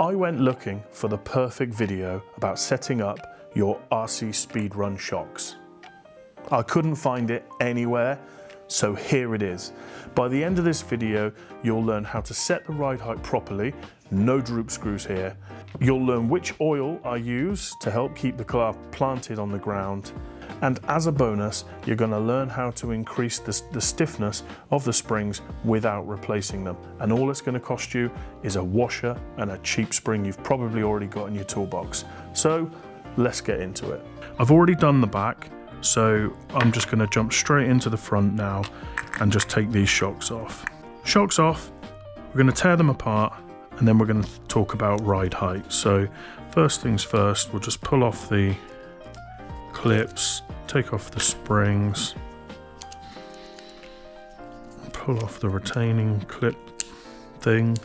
I went looking for the perfect video about setting up your RC speedrun shocks. I couldn't find it anywhere, so here it is. By the end of this video, you'll learn how to set the ride height properly, no droop screws here. You'll learn which oil I use to help keep the car planted on the ground. And as a bonus, you're going to learn how to increase the stiffness of the springs without replacing them. And all it's going to cost you is a washer and a cheap spring you've probably already got in your toolbox. So let's get into it. I've already done the back, so I'm just going to jump straight into the front now and just take these shocks off. Shocks off, we're going to tear them apart, and then we're going to talk about ride height. So first things first, we'll just pull off the clips, take off the springs, pull off the retaining clip thing,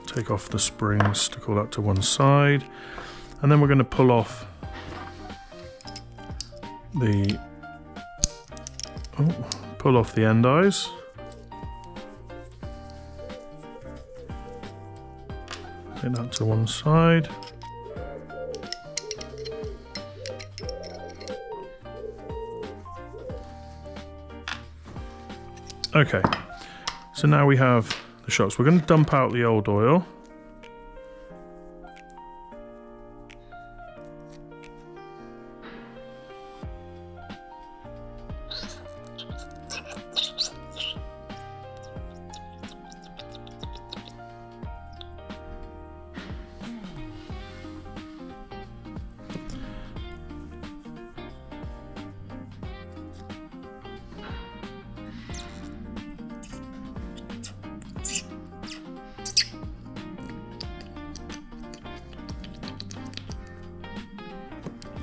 take off the springs, stick all that to one side, and then we're going to pull off the end eyes. Take that to one side. Okay, so now we have the shocks. We're going to dump out the old oil.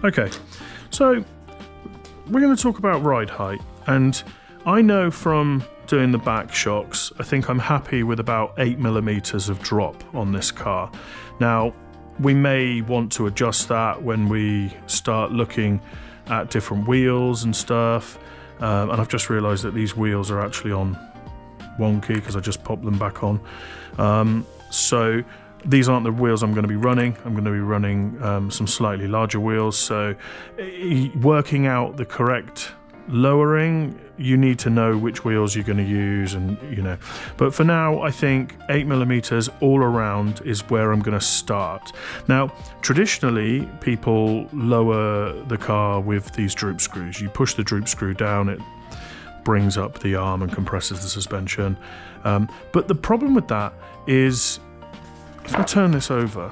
Okay, so we're going to talk about ride height, and I know from doing the back shocks, I think I'm happy with about 8mm of drop on this car. Now, we may want to adjust that when we start looking at different wheels and stuff, and I've just realised that these wheels are actually on wonky because I just popped them back on. So these aren't the wheels I'm going to be running. I'm going to be running some slightly larger wheels. So working out the correct lowering, you need to know which wheels you're going to use, and but for now I think 8mm all around is where I'm going to start. Now traditionally people lower the car with these droop screws. You push the droop screw down, it brings up the arm and compresses the suspension, but the problem with that is, if I turn this over,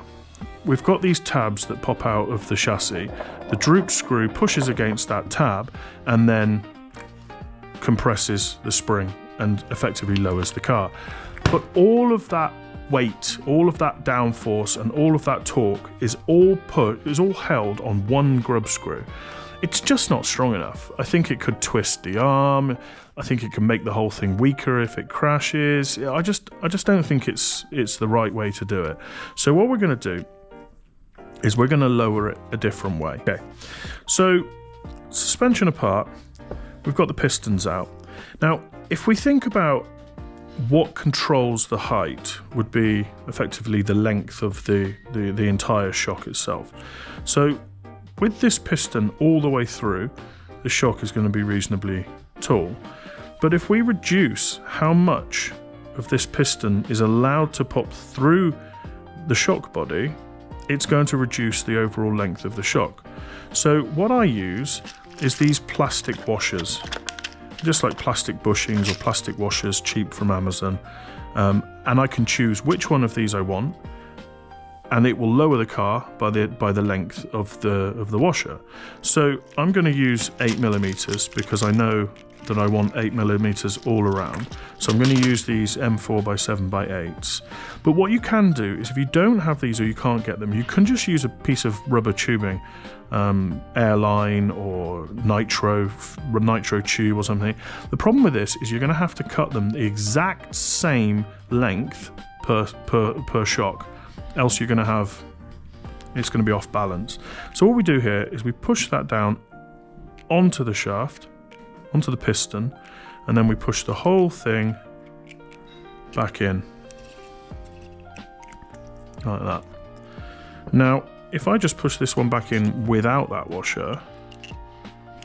we've got these tabs that pop out of the chassis. The droop screw pushes against that tab and then compresses the spring and effectively lowers the car. But all of that weight, all of that downforce and all of that torque is all held on one grub screw. It's just not strong enough. I think it could twist the arm. I think it can make the whole thing weaker if it crashes. I just don't think it's the right way to do it. So what we're going to do is we're going to lower it a different way. Okay, so suspension apart, we've got the pistons out. Now, if we think about what controls the height, would be effectively the length of the entire shock itself. So with this piston all the way through, the shock is going to be reasonably tall. But if we reduce how much of this piston is allowed to pop through the shock body, it's going to reduce the overall length of the shock. So what I use is these plastic washers, just like plastic bushings or plastic washers cheap from Amazon, and I can choose which one of these I want, and it will lower the car by the length of the washer. So I'm going to use 8mm because I know that I want 8mm all around. So I'm going to use these M4x7x8s. But what you can do is, if you don't have these or you can't get them, you can just use a piece of rubber tubing, airline or nitro tube or something. The problem with this is you're going to have to cut them the exact same length per shock, else you're going to have, it's going to be off balance. So what we do here is we push that down onto the shaft, onto the piston, and then we push the whole thing back in. like that. Now, if I just push this one back in without that washer,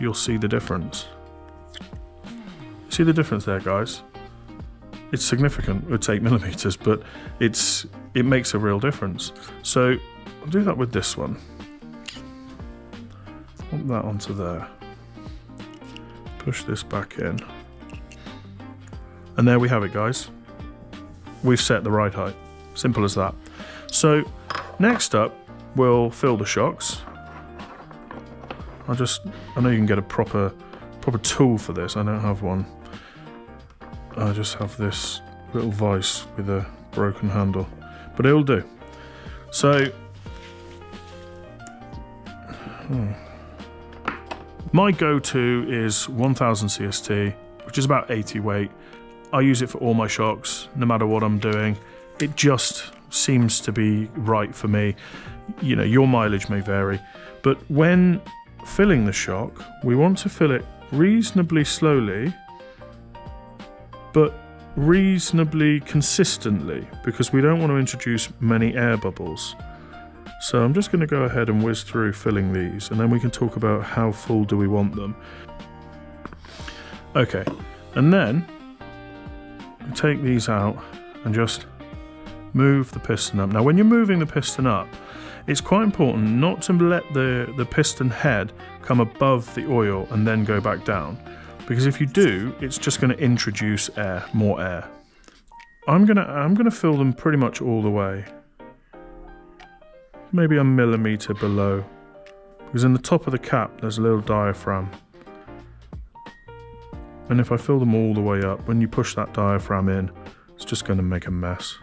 you'll see the difference. See the difference there, guys? It's significant. It's 8mm, but it makes a real difference. So I'll do that with this one. Put that onto there. Push this back in. And there we have it, guys. We've set the ride height. Simple as that. So next up, we'll fill the shocks. I know you can get a proper tool for this. I don't have one. I just have this little vise with a broken handle, but it'll do. So my go-to is 1000 CST, which is about 80 weight. I use it for all my shocks, no matter what I'm doing. It just seems to be right for me. You know, your mileage may vary, but when filling the shock, we want to fill it reasonably slowly, but reasonably consistently, because we don't want to introduce many air bubbles. So I'm just going to go ahead and whiz through filling these, and then we can talk about how full do we want them. Okay, and then take these out and just move the piston up. Now when you're moving the piston up, it's quite important not to let the piston head come above the oil and then go back down, because if you do, it's just going to introduce air, more air. I'm gonna fill them pretty much all the way, maybe a millimeter below, because in the top of the cap there's a little diaphragm, and if I fill them all the way up, when you push that diaphragm in, it's just going to make a mess.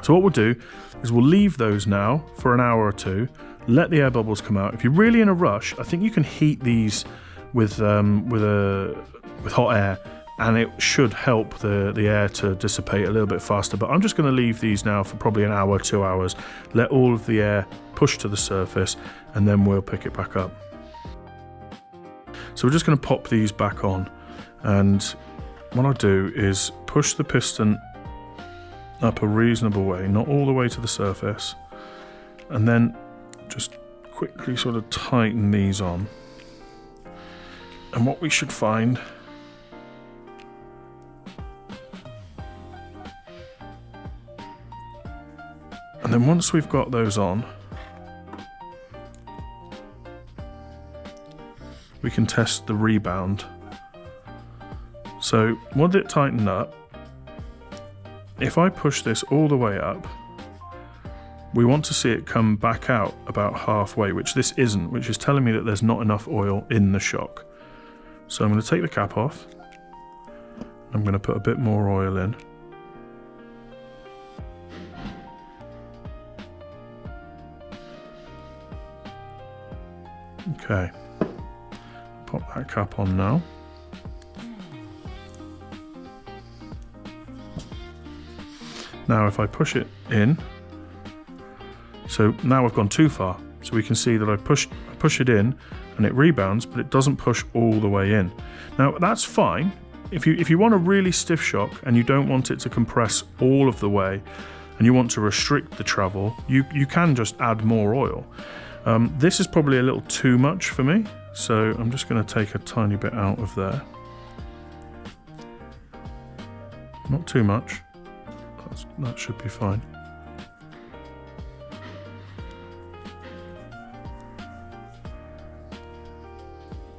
So what we'll do is we'll leave those now for an hour or two, let the air bubbles come out. If you're really in a rush, I think you can heat these with hot air, and it should help the air to dissipate a little bit faster. But I'm just going to leave these now for probably an hour, 2 hours, let all of the air push to the surface, and then we'll pick it back up. So we're just going to pop these back on, and what I'll do is push the piston up a reasonable way, not all the way to the surface, and then just quickly sort of tighten these on. And what we should find and then once we've got those on, we can test the rebound. So once it tightened up, if I push this all the way up, we want to see it come back out about halfway, which this isn't, which is telling me that there's not enough oil in the shock. So I'm going to take the cap off. I'm going to put a bit more oil in. Okay, pop that cap on now. Now if I push it in, so now I've gone too far, so we can see that I push it in and it rebounds, but it doesn't push all the way in. Now that's fine. If you want a really stiff shock and you don't want it to compress all of the way and you want to restrict the travel, you can just add more oil. This is probably a little too much for me, so I'm just going to take a tiny bit out of there. Not too much. That should be fine.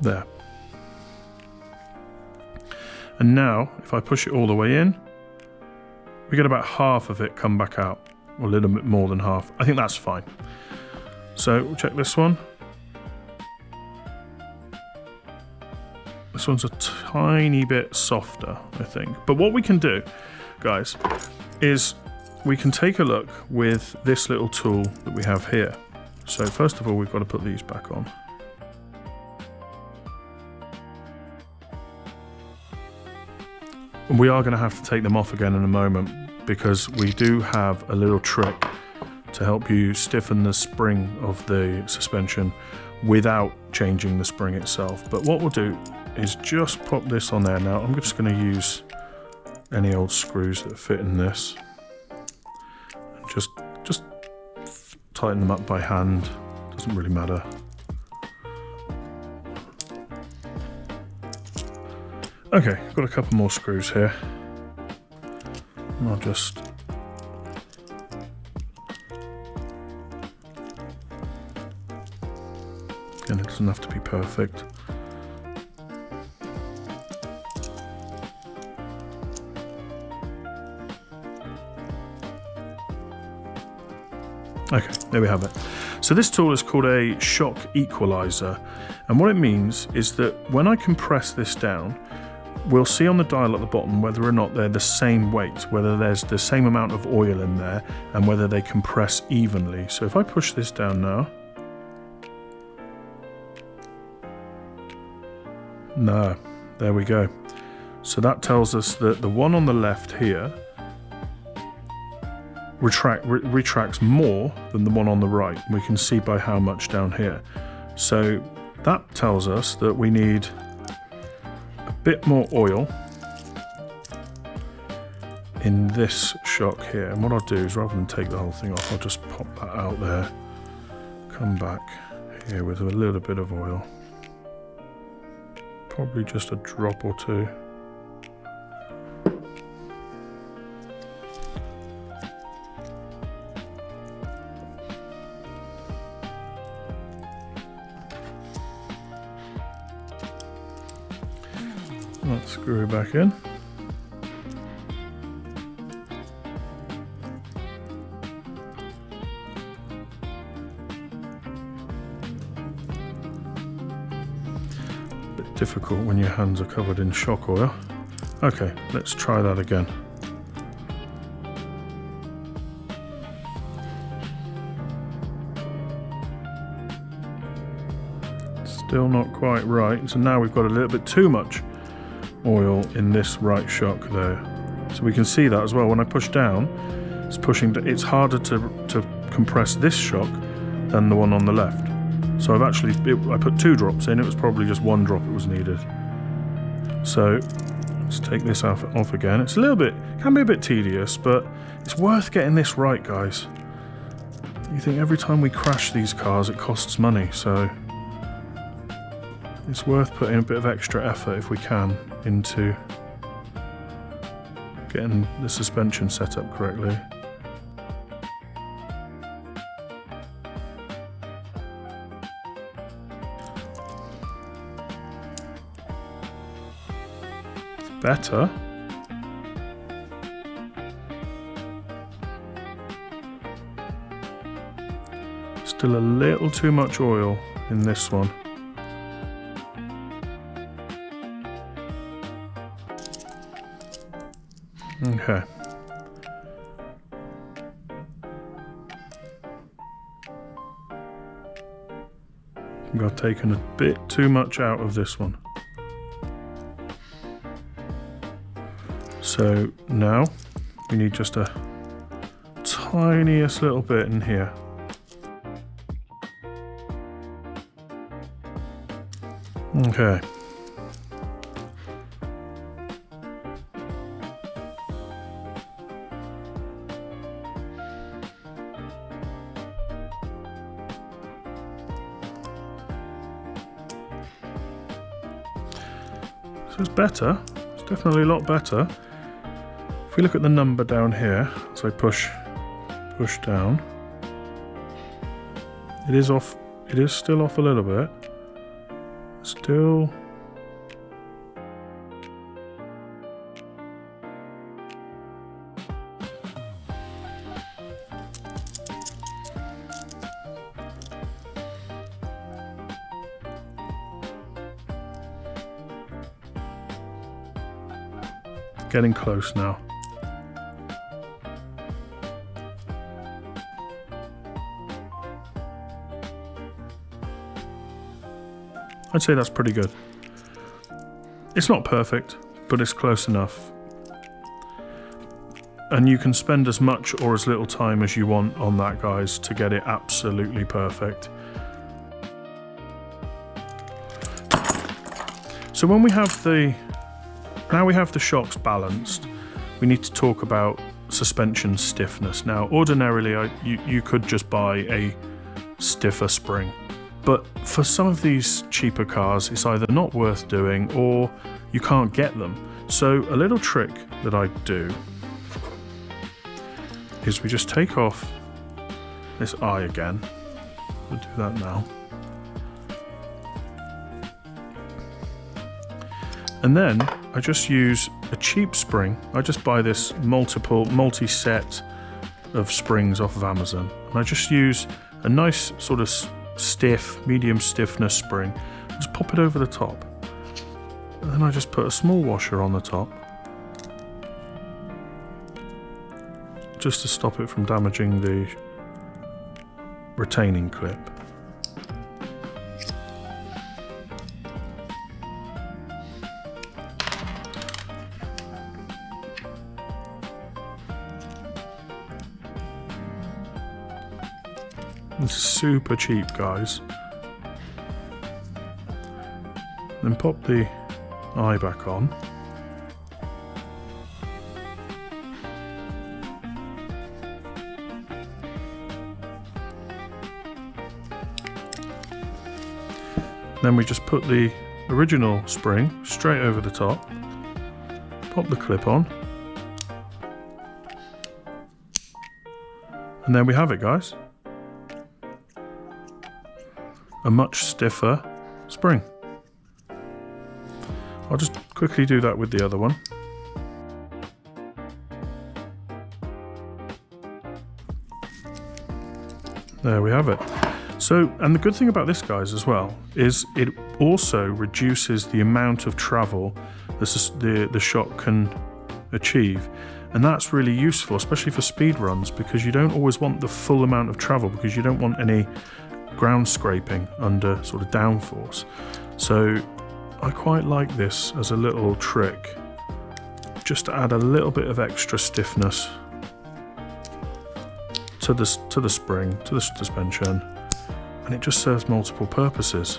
There. And now, if I push it all the way in, we get about half of it come back out, or a little bit more than half. I think that's fine. So we'll check this one. This one's a tiny bit softer, I think. But what we can do, guys, is we can take a look with this little tool that we have here. So first of all, we've got to put these back on. And we are going to have to take them off again in a moment, because we do have a little trick to help you stiffen the spring of the suspension without changing the spring itself. But what we'll do is just pop this on there. Now I'm just going to use any old screws that fit in this. just tighten them up by hand, doesn't really matter. Okay, got a couple more screws here. And I'll just again, it doesn't have to be perfect. Okay, there we have it. So this tool is called a shock equalizer, and what it means is that when I compress this down, we'll see on the dial at the bottom whether or not they're the same weight, whether there's the same amount of oil in there, and whether they compress evenly. So if I push this down now, no, there we go. So that tells us that the one on the left here retracts more than the one on the right. We can see by how much down here. So that tells us that we need a bit more oil in this shock here. And what I'll do is, rather than take the whole thing off, I'll just pop that out there, come back here with a little bit of oil, probably just a drop or two. Let's screw it back in. Bit difficult when your hands are covered in shock oil. Okay, let's try that again. Still not quite right, so now we've got a little bit too much oil in this right shock there. So we can see that as well. When I push down, it's harder to compress this shock than the one on the left. So I put 2 drops in, it was probably just 1 drop it was needed. So let's take this off again. It's can be a bit tedious, but it's worth getting this right, guys. You think every time we crash these cars it costs money, so it's worth putting a bit of extra effort, if we can, into getting the suspension set up correctly. It's better. Still a little too much oil in this one. Okay. I think I've taken a bit too much out of this one. So now we need just a tiniest little bit in here. Okay. So it's better. It's definitely a lot better. If we look at the number down here, so I push down, it is off. It is still off a little bit. Still. Getting close now. I'd say that's pretty good. It's not perfect, but it's close enough. And you can spend as much or as little time as you want on that, guys, to get it absolutely perfect. So when we have now we have the shocks balanced, we need to talk about suspension stiffness. Now, ordinarily, you could just buy a stiffer spring, but for some of these cheaper cars, it's either not worth doing or you can't get them. So a little trick that I do is we just take off this eye again. We'll do that now. And then I just use a cheap spring. I just buy this multi-set of springs off of Amazon. And I just use a nice sort of stiff, medium stiffness spring. Just pop it over the top. And then I just put a small washer on the top, just to stop it from damaging the retaining clip. This is super cheap, guys. Then pop the eye back on. Then we just put the original spring straight over the top, pop the clip on, and there we have it, guys. A much stiffer spring. I'll just quickly do that with the other one. There we have it. So, and the good thing about this, guys, as well, is it also reduces the amount of travel the shock can achieve. And that's really useful, especially for speed runs, because you don't always want the full amount of travel, because you don't want any ground scraping under sort of downforce. So I quite like this as a little trick, just to add a little bit of extra stiffness to the spring, to the suspension, and it just serves multiple purposes.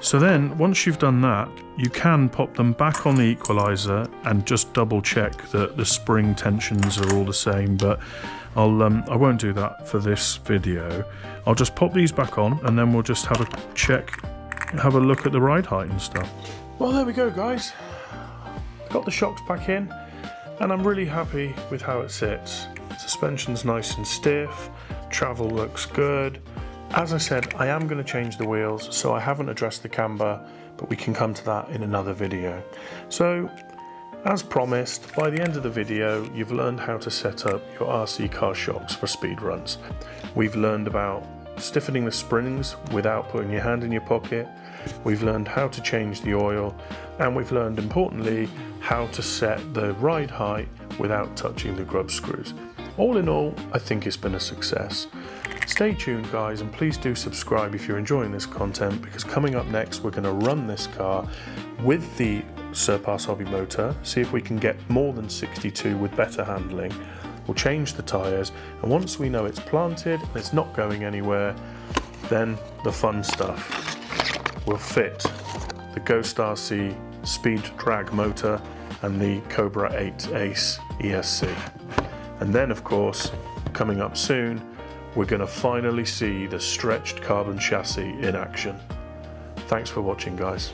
So then, once you've done that, you can pop them back on the equalizer and just double check that the spring tensions are all the same, but I won't do that for this video. I'll just pop these back on and then we'll just have a check, have a look at the ride height and stuff. Well, there we go, guys. Got the shocks back in and I'm really happy with how it sits. Suspension's nice and stiff, travel looks good. As I said, I am going to change the wheels, so I haven't addressed the camber, but we can come to that in another video. So, as promised, by the end of the video, you've learned how to set up your RC car shocks for speed runs. We've learned about stiffening the springs without putting your hand in your pocket. We've learned how to change the oil, and we've learned, importantly, how to set the ride height without touching the grub screws. All in all, I think it's been a success. Stay tuned, guys, and please do subscribe if you're enjoying this content, because coming up next we're going to run this car with the Surpass Hobby motor, see if we can get more than 62 with better handling. We'll change the tyres, and once we know it's planted and it's not going anywhere, then the fun stuff. We'll fit the Ghost RC speed drag motor and the Cobra 8 Ace ESC. And then, of course, coming up soon, we're going to finally see the stretched carbon chassis in action. Thanks for watching, guys.